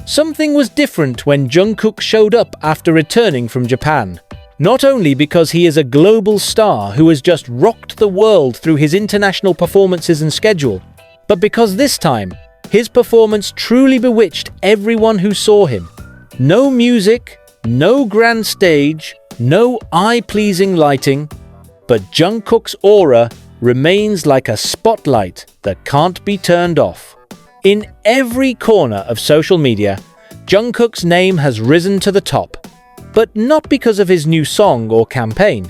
Something was different when Jungkook showed up after returning from Japan. Not only because he is a global star who has just rocked the world through his international performances and schedule, but because this time, his performance truly bewitched everyone who saw him. No music, no grand stage, no eye-pleasing lighting, but Jungkook's aura remains like a spotlight that can't be turned off. In every corner of social media, Jungkook's name has risen to the top, but not because of his new song or campaign,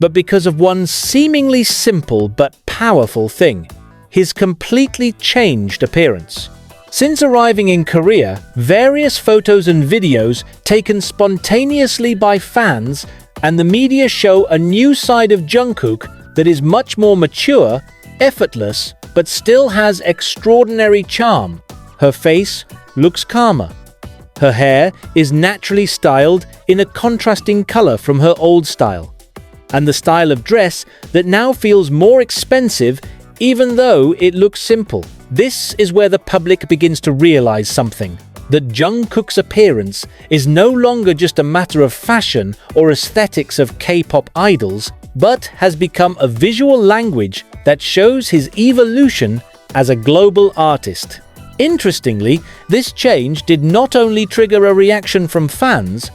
but because of one seemingly simple but powerful thing: his completely changed appearance. Since arriving in Korea, various photos and videos taken spontaneously by fans and the media show a new side of Jungkook that is much more mature, effortless, but still has extraordinary charm. Her face looks calmer. Her hair is naturally styled in a contrasting color from her old style. And the style of dress that now feels more expensive even though it looks simple. This is where the public begins to realize something: that Jungkook's appearance is no longer just a matter of fashion or aesthetics of K-pop idols, but has become a visual language that shows his evolution as a global artist. Interestingly, this change did not only trigger a reaction from fans.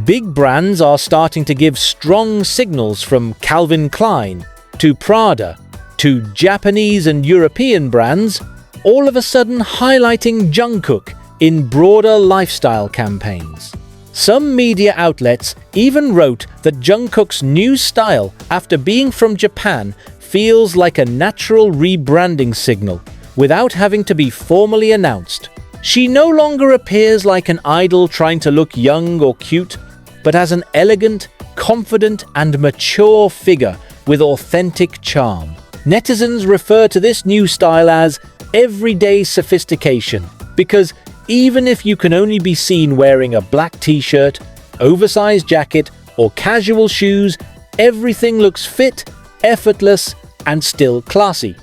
Big brands are starting to give strong signals, from Calvin Klein to Prada to Japanese and European brands, all of a sudden highlighting Jungkook in broader lifestyle campaigns. Some media outlets even wrote that Jungkook's new style after being from Japan feels like a natural rebranding signal, without having to be formally announced. She no longer appears like an idol trying to look young or cute, but as an elegant, confident, and mature figure with authentic charm. Netizens refer to this new style as everyday sophistication, because even if you can only be seen wearing a black t-shirt, oversized jacket, or casual shoes, everything looks fit, effortless, and still classy.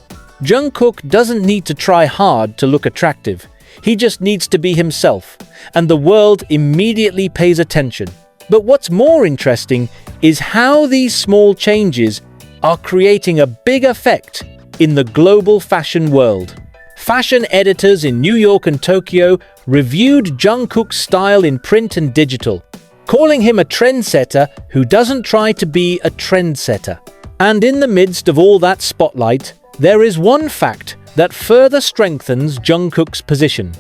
Jungkook doesn't need to try hard to look attractive. He just needs to be himself, and the world immediately pays attention. But what's more interesting is how these small changes are creating a big effect in the global fashion world. Fashion editors in New York and Tokyo reviewed Jungkook's style in print and digital, calling him a trendsetter who doesn't try to be a trendsetter. And in the midst of all that spotlight, there is one fact that further strengthens Jungkook's position.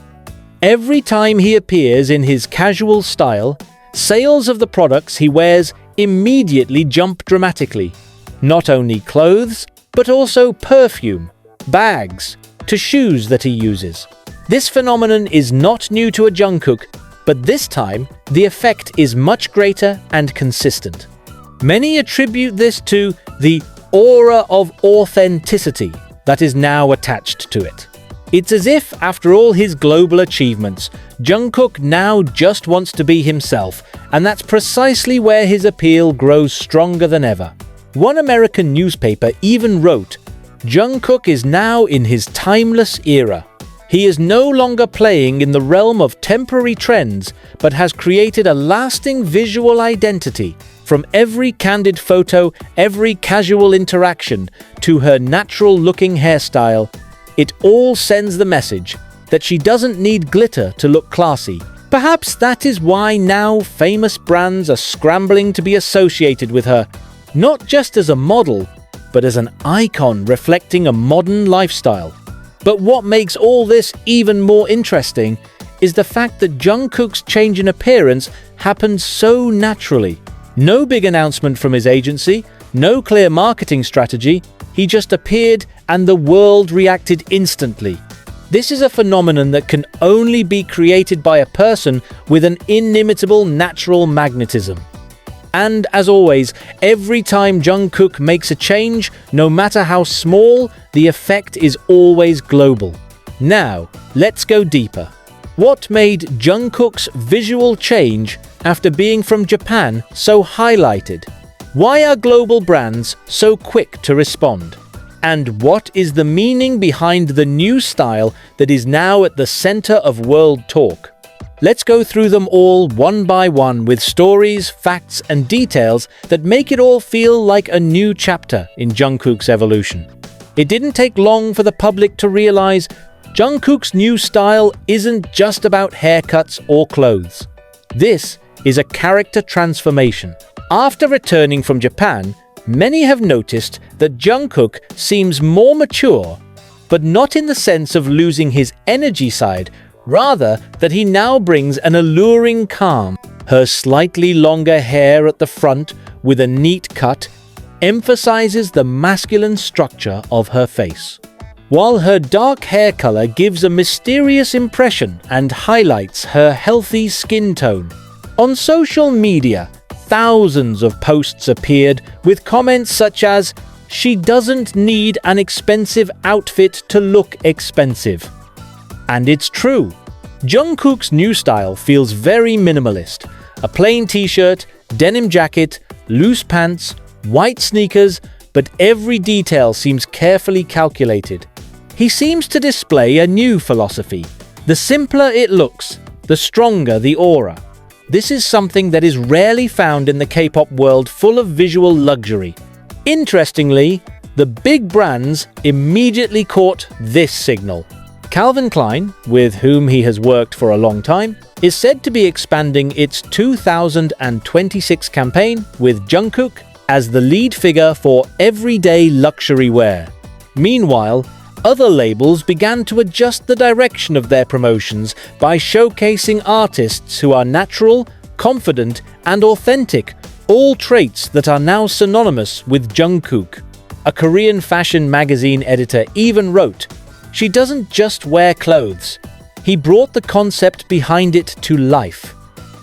Every time he appears in his casual style, sales of the products he wears immediately jump dramatically. Not only clothes, but also perfume, bags, to shoes that he uses. This phenomenon is not new to a Jungkook, but this time the effect is much greater and consistent. Many attribute this to the aura of authenticity that is now attached to it. It's as if, after all his global achievements, Jungkook now just wants to be himself, and that's precisely where his appeal grows stronger than ever. One American newspaper even wrote, "Jungkook is now in his timeless era. He is no longer playing in the realm of temporary trends, but has created a lasting visual identity. From every candid photo, every casual interaction, to her natural-looking hairstyle, it all sends the message that she doesn't need glitter to look classy." Perhaps that is why now famous brands are scrambling to be associated with her, not just as a model, but as an icon reflecting a modern lifestyle. But what makes all this even more interesting is the fact that Jungkook's change in appearance happened so naturally. No big announcement from his agency, no clear marketing strategy. He just appeared and the world reacted instantly. This is a phenomenon that can only be created by a person with an inimitable natural magnetism. And as always, every time Jungkook makes a change, no matter how small, the effect is always global. Now, let's go deeper. What made Jungkook's visual change after being from Japan so highlighted? Why are global brands so quick to respond? And what is the meaning behind the new style that is now at the center of world talk? Let's go through them all one by one with stories, facts, and details that make it all feel like a new chapter in Jungkook's evolution. It didn't take long for the public to realize Jungkook's new style isn't just about haircuts or clothes. This is a character transformation. After returning from Japan, many have noticed that Jungkook seems more mature, but not in the sense of losing his energy side, rather that he now brings an alluring calm. Her slightly longer hair at the front with a neat cut emphasizes the masculine structure of her face, while her dark hair color gives a mysterious impression and highlights her healthy skin tone. On social media, thousands of posts appeared with comments such as, "She doesn't need an expensive outfit to look expensive." And it's true. Jungkook's new style feels very minimalist. A plain t-shirt, denim jacket, loose pants, white sneakers, but every detail seems carefully calculated. He seems to display a new philosophy. The simpler it looks, the stronger the aura. This is something that is rarely found in the K-pop world full of visual luxury. Interestingly, the big brands immediately caught this signal. Calvin Klein, with whom he has worked for a long time, is said to be expanding its 2026 campaign with Jungkook as the lead figure for everyday luxury wear. Meanwhile, other labels began to adjust the direction of their promotions by showcasing artists who are natural, confident, and authentic, all traits that are now synonymous with Jungkook. A Korean fashion magazine editor even wrote, "She doesn't just wear clothes. He brought the concept behind it to life."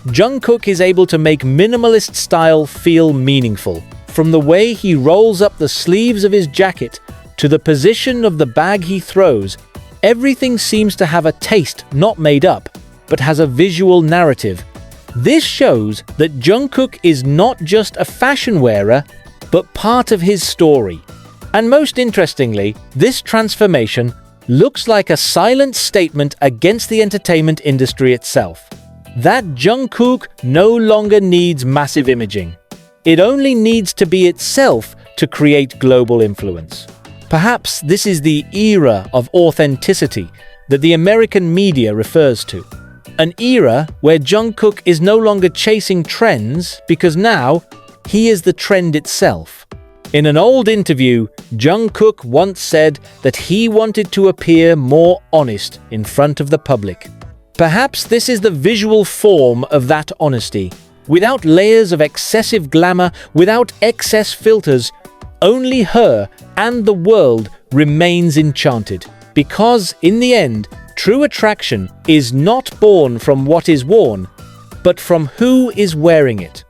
Jungkook is able to make minimalist style feel meaningful. From the way he rolls up the sleeves of his jacket to the position of the bag he throws, everything seems to have a taste not made up, but has a visual narrative. This shows that Jungkook is not just a fashion wearer, but part of his story. And most interestingly, this transformation looks like a silent statement against the entertainment industry itself. That Jungkook no longer needs massive imaging. It only needs to be itself to create global influence. Perhaps this is the era of authenticity that the American media refers to. An era where Jungkook is no longer chasing trends because now he is the trend itself. In an old interview, Jungkook once said that he wanted to appear more honest in front of the public. Perhaps this is the visual form of that honesty. Without layers of excessive glamour, without excess filters, only her and the world remains enchanted. Because, in the end, true attraction is not born from what is worn, but from who is wearing it.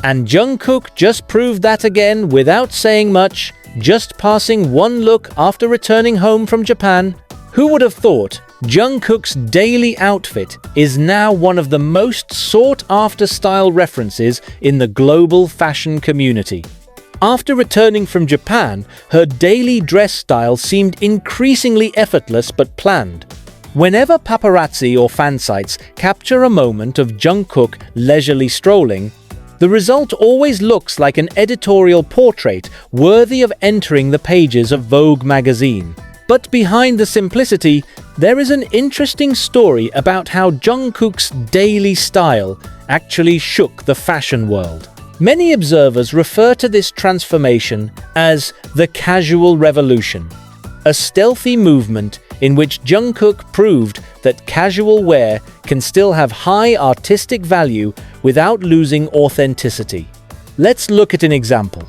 And Jungkook just proved that again without saying much, just passing one look after returning home from Japan. Who would have thought Jungkook's daily outfit is now one of the most sought-after style references in the global fashion community? After returning from Japan, her daily dress style seemed increasingly effortless but planned. Whenever paparazzi or fan sites capture a moment of Jungkook leisurely strolling, the result always looks like an editorial portrait worthy of entering the pages of Vogue magazine. But behind the simplicity, there is an interesting story about how Jungkook's daily style actually shook the fashion world. Many observers refer to this transformation as the casual revolution, a stealthy movement in which Jungkook proved that casual wear can still have high artistic value without losing authenticity. Let's look at an example.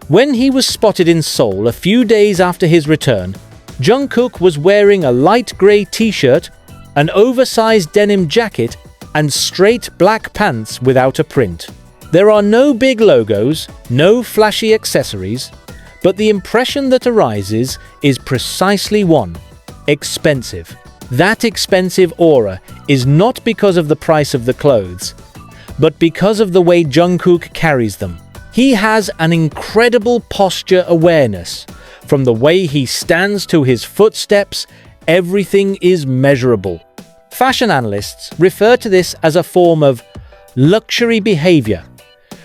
When he was spotted in Seoul a few days after his return, Jungkook was wearing a light grey t-shirt, an oversized denim jacket, and straight black pants without a print. There are no big logos, no flashy accessories, but the impression that arises is precisely one: expensive. That expensive aura is not because of the price of the clothes, but because of the way Jungkook carries them. He has an incredible posture awareness. From the way he stands to his footsteps, everything is measurable. Fashion analysts refer to this as a form of luxury behavior,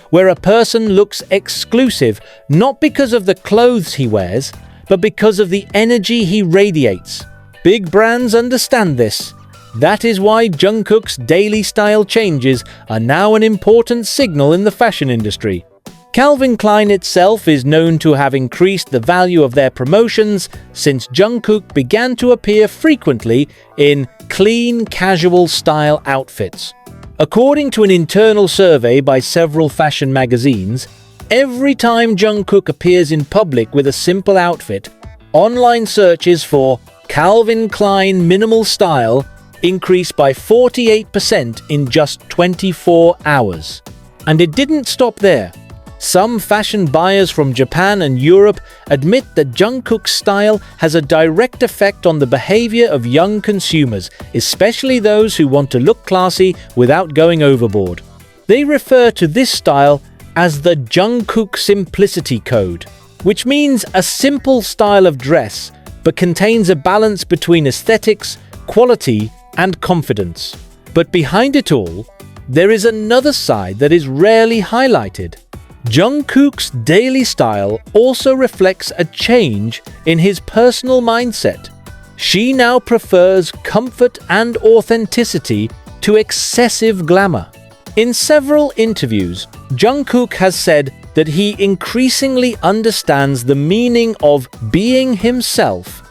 where a person looks exclusive not because of the clothes he wears, but because of the energy he radiates. Big brands understand this. That is why Jungkook's daily style changes are now an important signal in the fashion industry. Calvin Klein itself is known to have increased the value of their promotions since Jungkook began to appear frequently in clean, casual style outfits. According to an internal survey by several fashion magazines, every time Jungkook appears in public with a simple outfit, online searches for Calvin Klein minimal style increase by 48% in just 24 hours. And it didn't stop there. Some fashion buyers from Japan and Europe admit that Jungkook's style has a direct effect on the behavior of young consumers, especially those who want to look classy without going overboard. They refer to this style as the Jungkook Simplicity Code, which means a simple style of dress but contains a balance between aesthetics, quality, and confidence. But behind it all, there is another side that is rarely highlighted. Jungkook's daily style also reflects a change in his personal mindset. She now prefers comfort and authenticity to excessive glamour. In several interviews, Jungkook has said that he increasingly understands the meaning of being himself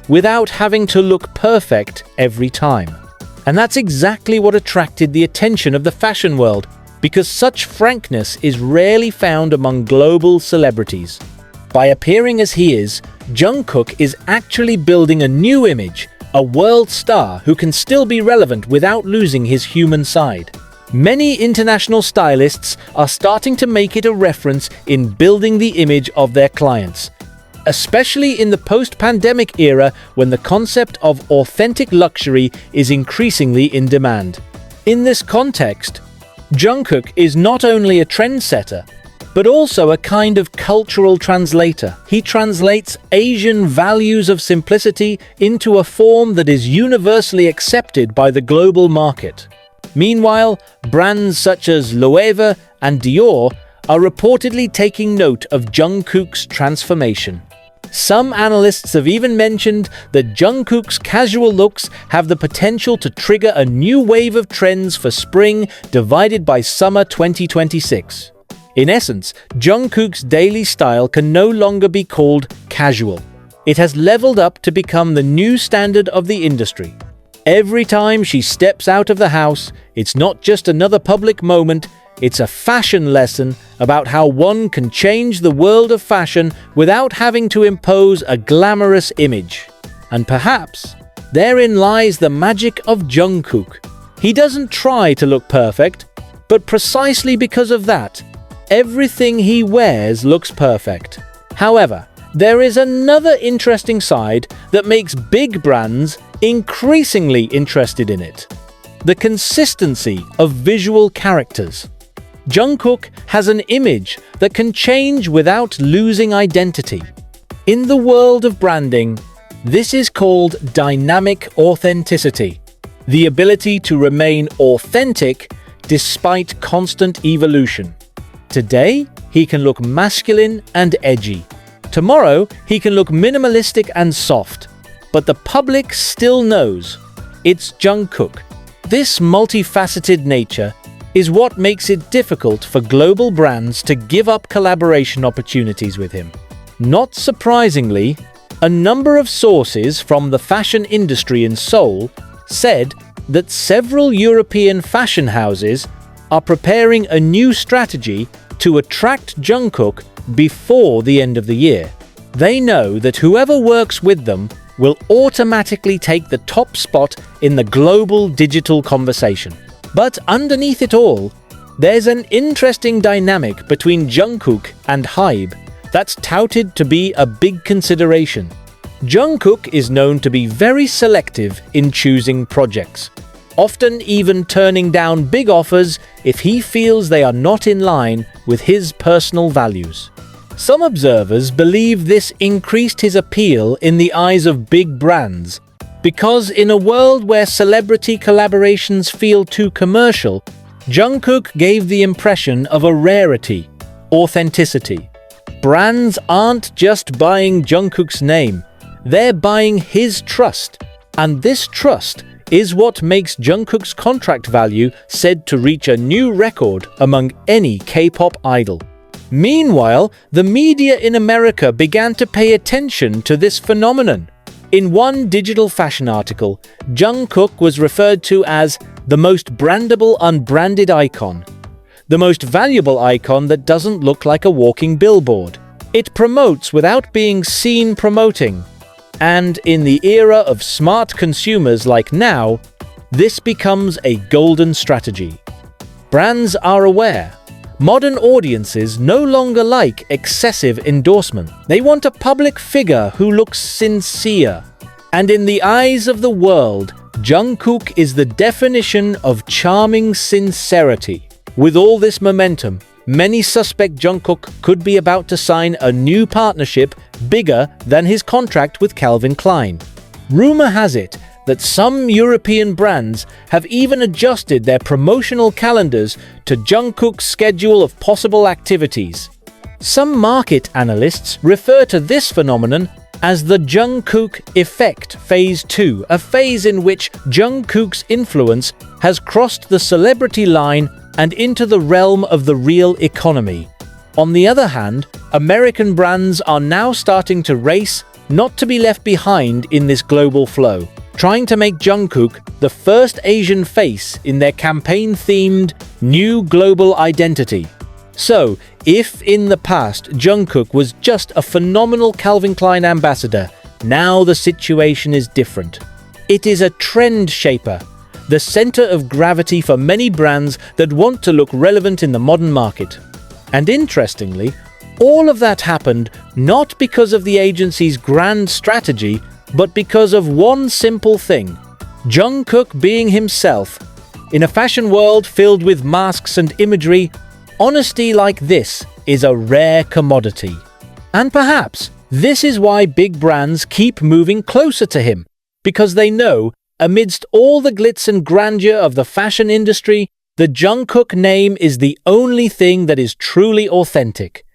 without having to look perfect every time. And that's exactly what attracted the attention of the fashion world, because such frankness is rarely found among global celebrities. By appearing as he is, Jungkook is actually building a new image, a world star who can still be relevant without losing his human side. Many international stylists are starting to make it a reference in building the image of their clients, especially in the post-pandemic era when the concept of authentic luxury is increasingly in demand. In this context, Jungkook is not only a trendsetter, but also a kind of cultural translator. He translates Asian values of simplicity into a form that is universally accepted by the global market. Meanwhile, brands such as Loewe and Dior are reportedly taking note of Jungkook's transformation. Some analysts have even mentioned that Jungkook's casual looks have the potential to trigger a new wave of trends for spring divided by summer 2026. In essence, Jungkook's daily style can no longer be called casual. It has leveled up to become the new standard of the industry. Every time she steps out of the house, it's not just another public moment, it's a fashion lesson about how one can change the world of fashion without having to impose a glamorous image. And perhaps therein lies the magic of Jungkook. He doesn't try to look perfect, but precisely because of that, everything he wears looks perfect. However, there is another interesting side that makes big brands increasingly interested in it: the consistency of visual characters. Jungkook has an image that can change without losing identity. In the world of branding, this is called dynamic authenticity, the ability to remain authentic despite constant evolution. Today, he can look masculine and edgy. Tomorrow, he can look minimalistic and soft. But the public still knows it's Jungkook. This multifaceted nature is what makes it difficult for global brands to give up collaboration opportunities with him. Not surprisingly, a number of sources from the fashion industry in Seoul said that several European fashion houses are preparing a new strategy to attract Jungkook before the end of the year. They know that whoever works with them will automatically take the top spot in the global digital conversation. But underneath it all, there's an interesting dynamic between Jungkook and Hybe that's touted to be a big consideration. Jungkook is known to be very selective in choosing projects, often even turning down big offers if he feels they are not in line with his personal values. Some observers believe this increased his appeal in the eyes of big brands, Because in a world where celebrity collaborations feel too commercial, Jungkook gave the impression of a rarity, authenticity. Brands aren't just buying Jungkook's name, they're buying his trust. And this trust is what makes Jungkook's contract value said to reach a new record among any K-pop idol. Meanwhile, the media in America began to pay attention to this phenomenon. In one digital fashion article, Jungkook was referred to as the most brandable unbranded icon. The most valuable icon that doesn't look like a walking billboard. It promotes without being seen promoting. And in the era of smart consumers like now, this becomes a golden strategy. Brands are aware. Modern audiences no longer like excessive endorsement. They want a public figure who looks sincere. And in the eyes of the world, Jungkook is the definition of charming sincerity. With all this momentum, many suspect Jungkook could be about to sign a new partnership bigger than his contract with Calvin Klein. Rumor has it that some European brands have even adjusted their promotional calendars to Jungkook's schedule of possible activities. Some market analysts refer to this phenomenon as the Jungkook effect Phase 2, a phase in which Jungkook's influence has crossed the celebrity line and into the realm of the real economy. On the other hand, American brands are now starting to race not to be left behind in this global flow, trying to make Jungkook the first Asian face in their campaign-themed new global identity. So, if in the past Jungkook was just a phenomenal Calvin Klein ambassador, now the situation is different. It is a trend shaper, the center of gravity for many brands that want to look relevant in the modern market. And interestingly, all of that happened not because of the agency's grand strategy, but because of one simple thing: Jungkook being himself. In a fashion world filled with masks and imagery, honesty like this is a rare commodity. And perhaps this is why big brands keep moving closer to him, because they know, amidst all the glitz and grandeur of the fashion industry, the Jungkook name is the only thing that is truly authentic.